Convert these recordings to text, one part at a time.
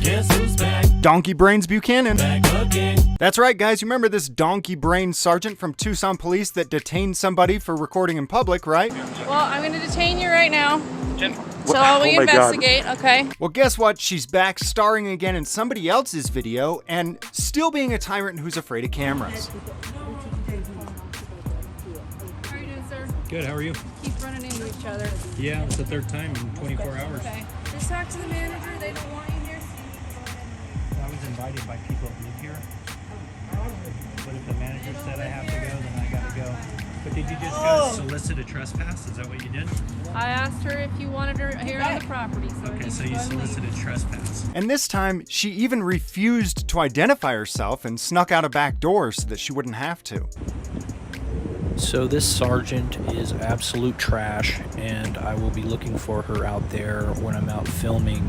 Guess who's back? Donkey Brains Buchanan. Back again. That's right, guys. You remember this donkey brain sergeant from Tucson police that detained somebody for recording in public, right? Well, I'm going to detain you right now. So we investigate, okay? Well, guess what? She's back starring again in somebody else's video and still being a tyrant who's afraid of cameras. How are you doing, sir? Good, how are you? Keep running into each other. Yeah, it's the third time in 24 hours. Okay. Just talk to the manager. They don't want you here. I was invited by people that live here. But if the manager said I have to go, then I gotta go. But did you just go solicit a trespass? Is that what you did? I asked her if you wanted her here on the property. So Okay, so you solicited trespass. And this time, she even refused to identify herself and snuck out a back door so that she wouldn't have to. So this sergeant is absolute trash, and I will be looking for her out there when I'm out filming,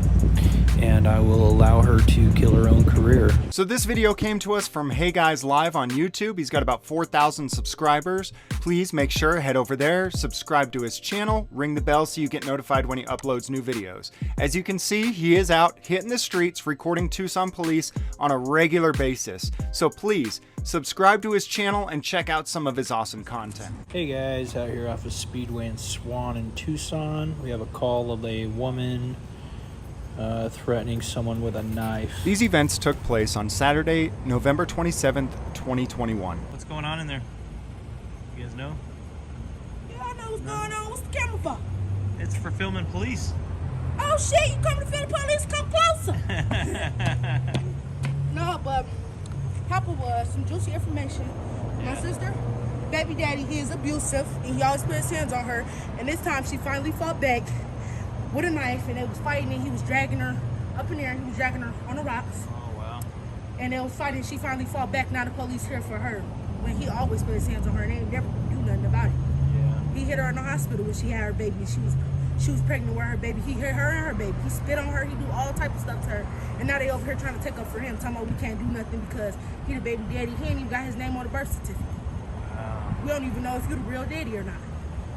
and I will allow her to kill her own career. So this video came to us from Hey Guys Live on YouTube. He's got about 4,000 subscribers. Please make sure, head over there, subscribe to his channel, ring the bell so you get notified when he uploads new videos. As you can see, he is out hitting the streets recording Tucson police on a regular basis. So please, subscribe to his channel and check out some of his awesome content. Hey guys, out here off of Speedway and Swan in Tucson. We have a call of a woman threatening someone with a knife. These events took place on Saturday, November 27th, 2021. What's going on in there? You guys know? Yeah, I know what's going on. What's the camera for? It's for filming police. Oh shit, you coming to film the police? Come closer. No, but Papa was some juicy information. My sister, baby daddy, he is abusive and he always puts his hands on her. And this time she finally fought back with a knife and they was fighting and he was dragging her up in there and he was dragging her on the rocks. Oh, wow. And they was fighting, she finally fought back. Now the police here for her. When he always put his hands on her and they never do nothing about it. Yeah. He hit her in the hospital when she had her baby and she was pregnant with her baby. He hit her and her baby. He spit on her. He do all type of stuff to her. And now they over here trying to take up for him, talking about we can't do nothing because he the baby daddy. He ain't even got his name on the birth certificate. Wow. We don't even know if you the real daddy or not.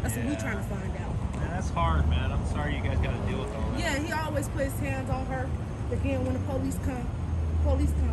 That's what we trying to find out. Man, that's hard, man. I'm sorry you guys got to deal with all that. Yeah, he always puts his hands on her. But then when the police come,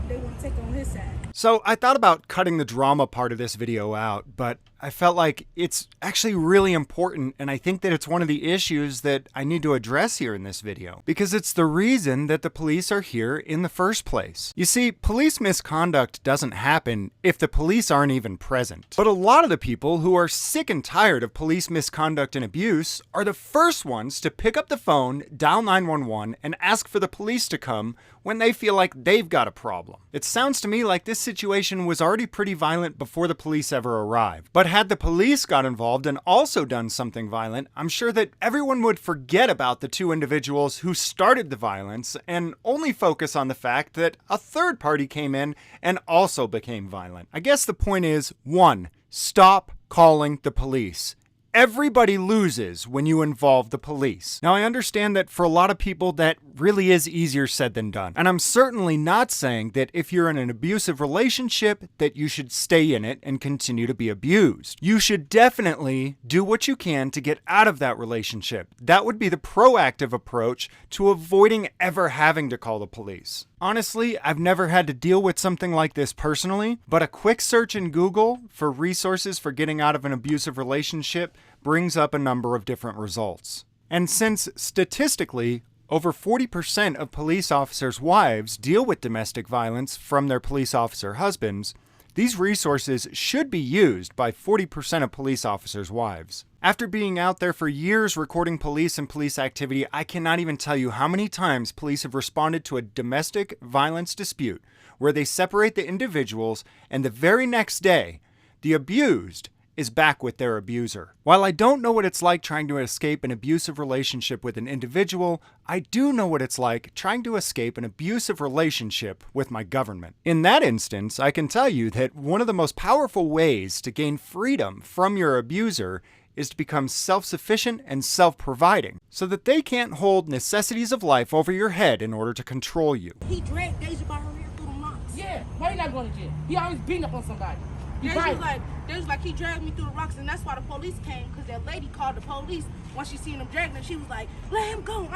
they want to take on his side. So I thought about cutting the drama part of this video out, but I felt like it's actually really important, and I think that it's one of the issues that I need to address here in this video, because it's the reason that the police are here in the first place. You see, police misconduct doesn't happen if the police aren't even present. But a lot of the people who are sick and tired of police misconduct and abuse are the first ones to pick up the phone, dial 911, and ask for the police to come when they feel like they've got a problem. It sounds to me like this situation was already pretty violent before the police ever arrived. But had the police got involved and also done something violent, I'm sure that everyone would forget about the two individuals who started the violence and only focus on the fact that a third party came in and also became violent. I guess the point is, 1, stop calling the police. Everybody loses when you involve the police. Now, I understand that for a lot of people that really is easier said than done. And I'm certainly not saying that if you're in an abusive relationship that you should stay in it and continue to be abused. You should definitely do what you can to get out of that relationship. That would be the proactive approach to avoiding ever having to call the police. Honestly, I've never had to deal with something like this personally, but a quick search in Google for resources for getting out of an abusive relationship brings up a number of different results. And since statistically, over 40% of police officers' wives deal with domestic violence from their police officer husbands, these resources should be used by 40% of police officers' wives. After being out there for years recording police and police activity, I cannot even tell you how many times police have responded to a domestic violence dispute where they separate the individuals and the very next day, the abused is back with their abuser. While I don't know what it's like trying to escape an abusive relationship with an individual, I do know what it's like trying to escape an abusive relationship with my government. In that instance, I can tell you that one of the most powerful ways to gain freedom from your abuser is to become self-sufficient and self-providing, so that they can't hold necessities of life over your head in order to control you. He dragged Deja by her hair through the locks. Yeah, why you not going to jail? He always beating up on somebody. They was like, he dragged me through the rocks, and that's why the police came, because that lady called the police. Once she seen him dragging her, she was like, let him go,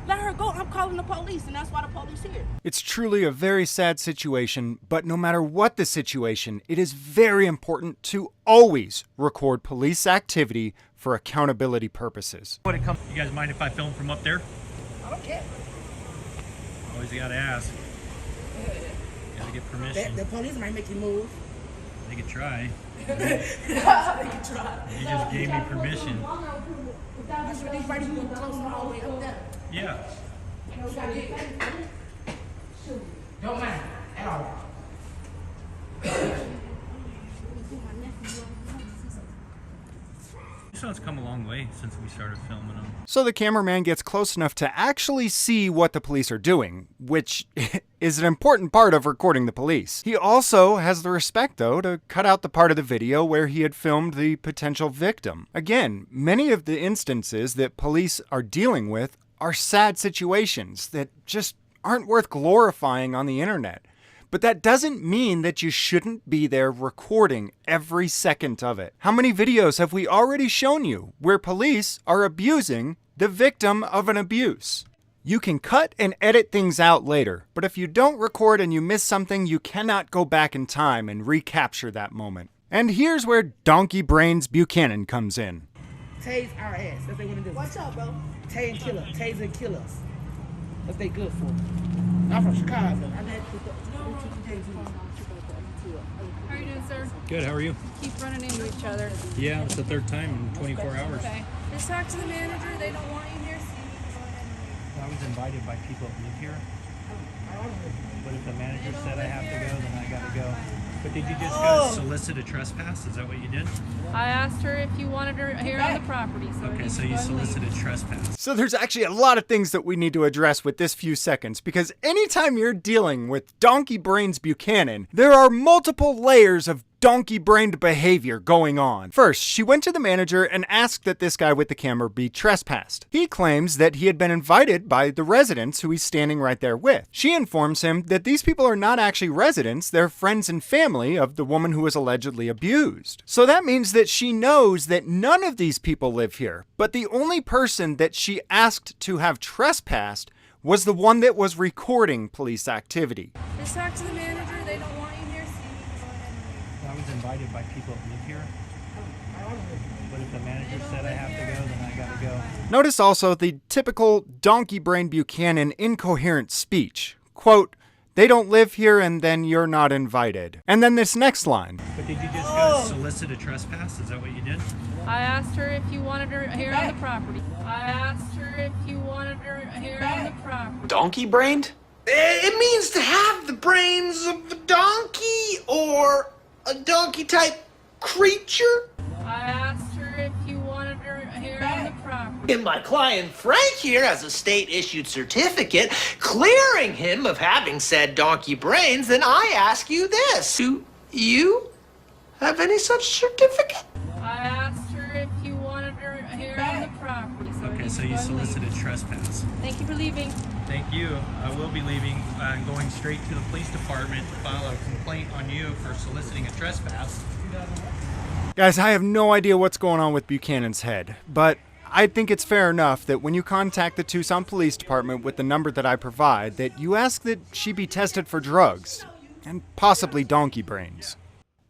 let her go, I'm calling the police, and that's why the police here. It's truly a very sad situation, but no matter what the situation, it is very important to always record police activity for accountability purposes. You guys mind if I film from up there? I don't care. Always gotta ask. Gotta get permission. The police might make you move. They could try. They can try. You just gave me permission. Yeah. Don't mind at all. Tucson's come a long way since we started filming them. So the cameraman gets close enough to actually see what the police are doing, which is an important part of recording the police. He also has the respect, though, to cut out the part of the video where he had filmed the potential victim. Again, many of the instances that police are dealing with are sad situations that just aren't worth glorifying on the internet. But that doesn't mean that you shouldn't be there recording every second of it. How many videos have we already shown you where police are abusing the victim of an abuse? You can cut and edit things out later, but if you don't record and you miss something, you cannot go back in time and recapture that moment. And here's where Donkey Brains Buchanan comes in. Tase our ass. That's what they want to do. Watch out, bro. Tase and kill us. Tase and kill us. That's they good for. I'm from Chicago. How are you doing, sir? Good, how are you? Keep running into each other. Yeah, it's the third time in 24 hours. Okay. Just talk to the manager. They don't want you here. I was invited by people that live here. But if the manager said I have to go, then I gotta go. But did you just go solicit a trespass? Is that what you did? I asked her if you wanted her here on the property. Okay, so you solicited trespass. So there's actually a lot of things that we need to address with this few seconds, because anytime you're dealing with Donkey Brains Buchanan, there are multiple layers of donkey-brained behavior going on. First, she went to the manager and asked that this guy with the camera be trespassed. He claims that he had been invited by the residents who he's standing right there with. She informs him that these people are not actually residents, they're friends and family of the woman who was allegedly abused. So that means that she knows that none of these people live here, but the only person that she asked to have trespassed was the one that was recording police activity. Just talk to the manager. They don't want you here. I was invited by people that live here. But if the manager said I have to go, then I gotta go. Notice also the typical Donkey Brain Buchanan incoherent speech. Quote, "They don't live here and then you're not invited." And then this next line. But did you just go solicit a trespass? Is that what you did? I asked her if you wanted her here on the property. I asked her if you wanted her here on the property. Donkey brained? It means to have the brains of a donkey or a donkey type creature. I asked her if you wanted her here on the property. And my client Frank here has a state-issued certificate clearing him of having said donkey brains, then I ask you this. Do you have any such certificate? I asked her if you wanted her here on the property. Okay, so you solicited trespass. Thank you for leaving. Thank you. I will be leaving and going straight to the police department to file a complaint on you for soliciting a trespass. Guys, I have no idea what's going on with Buchanan's head, but I think it's fair enough that when you contact the Tucson Police Department with the number that I provide, that you ask that she be tested for drugs, and possibly donkey brains.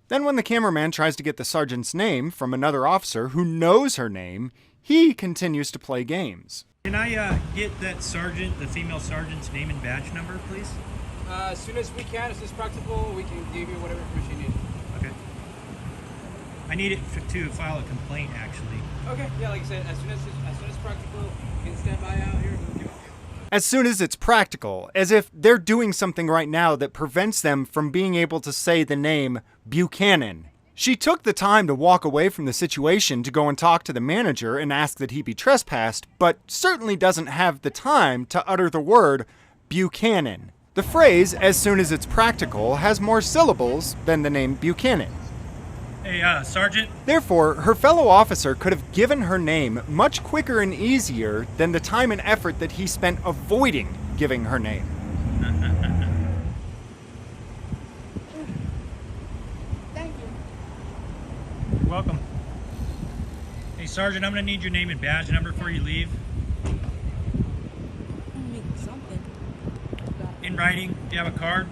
Then when the cameraman tries to get the sergeant's name from another officer who knows her name, he continues to play games. Can I get that sergeant, the female sergeant's name and badge number, please? As soon as we can, as soon as practical, we can give you whatever information you need. Okay. I need it to file a complaint, actually. Okay, yeah, like I said, as soon as practical, you can stand by out here. We'll give it. As soon as it's practical, as if they're doing something right now that prevents them from being able to say the name Buchanan. She took the time to walk away from the situation to go and talk to the manager and ask that he be trespassed, but certainly doesn't have the time to utter the word Buchanan. The phrase, "as soon as it's practical," has more syllables than the name Buchanan. Hey, Sergeant? Therefore, her fellow officer could have given her name much quicker and easier than the time and effort that he spent avoiding giving her name. Thank you. Sergeant, I'm gonna need your name and badge number before you leave. Something. In writing, do you have a card?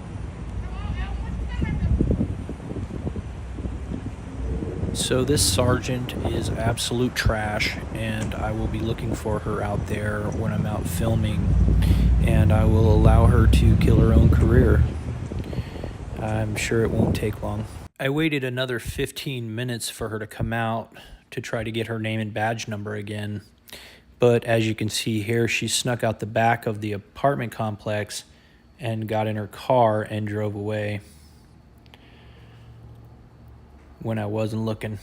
So this sergeant is absolute trash, and I will be looking for her out there when I'm out filming, and I will allow her to kill her own career. I'm sure it won't take long. I waited another 15 minutes for her to come out to try to get her name and badge number again, but as you can see here, she snuck out the back of the apartment complex and got in her car and drove away when I wasn't looking.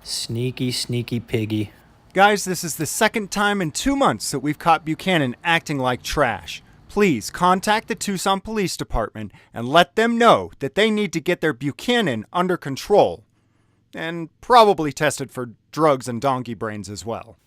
Sneaky, sneaky piggy. Guys, this is the second time in 2 months that we've caught Buchanan acting like trash. Please contact the Tucson Police Department and let them know that they need to get their Buchanan under control. And probably tested for drugs and donkey brains as well.